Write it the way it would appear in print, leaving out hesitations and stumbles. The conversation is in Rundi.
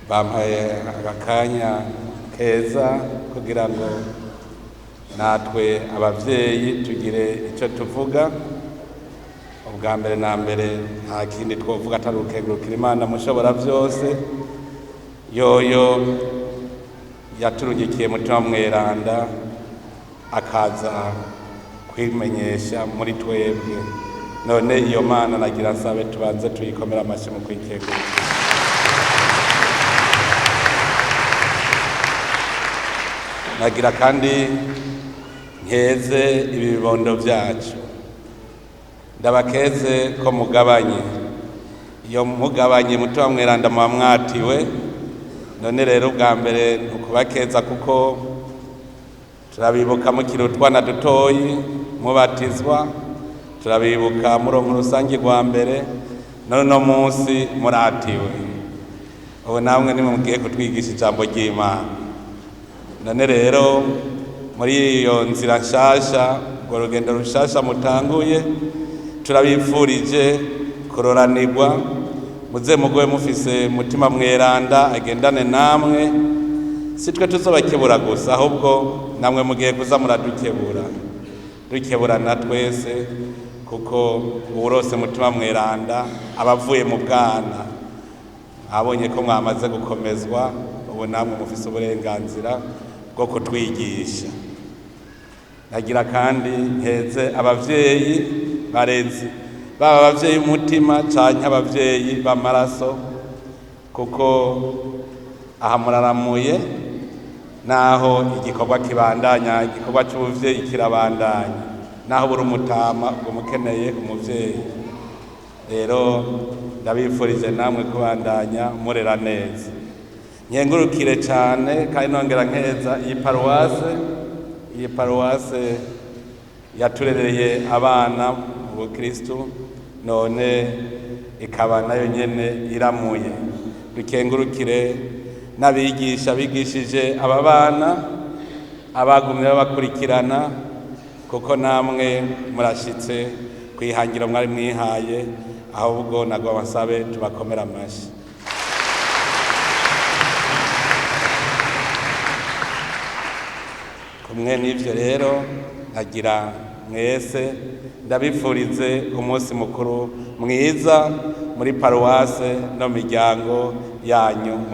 bampaye akanya keza kugira ngo natwe abavyeyi tugire ico tuvuga. Ubwa mbere na mbere nta kindi twovuga atari ukengurukira Imana mushobora vyose, yoyo yaturugikiye mutima mweranda akaza kwimenyesha muri twebwe. None iyo Mana nagira nsabe tubanze tuyikomera amashi mu kwikengurukira. Nagira kandi nkeze ibi bibondo vyacu, ndabakeze ko mugabanye. Iyo mugabanye mutima mweranda muba mwatiwe. None rero ubwa mbere ntukubakeza kuko turabibuka mukiri utwana dutoyi mubatizwa, turabibuka muronka urusangi rwa mbere, none uno munsi muratiwe. Ubu namwe nimugiye kutwigisha ijambo ry'Imana. None rero muri iyo nzira nshasha, urwo rugendo rushasha mutanguye, turabifurije kuroranirwa, muze mugwe mufise mutima mweranda agendane namwe. Si twe tuzobakebura gusa, ahubwo namwe mugiye kuza muradukebura, dukeburana twese, kuko uwurose mutima mweranda abavuye mu bwana. Abonye ko mwamaze gukomezwa, ubu namwe mufise uburenganzira bwo kutwigisha. Nagira kandi nkeze abavyeyi barezi, baba abavyeyi umutima canke abavyeyi b'amaraso, kuko aha muraramuye naho igikorwa kibandanya, igikorwa c'ubuvyeyi kirabandanya, naho buri umutama ubwo mukeneye umuvyeyi. Rero ndabifurije namwe kubandanya murera neza. Nkengurukire cane kandi nongera nkeza iyi paruwase yaturereye abana mu Bukristu, none ikaba nayo nyene iramuye. Dukengurukire n'abigisha bigishije aba bana, abagumye babakurikirana, kuko namwe murashitse kwihangiro mwari mwihaye. Ahubwo nagwa basabe tubakomera amashi. Kumwe n'ivyo rero nagira mwese ndabifurize umunsi mukuru mwiza muri paruwase no miryango yanyu.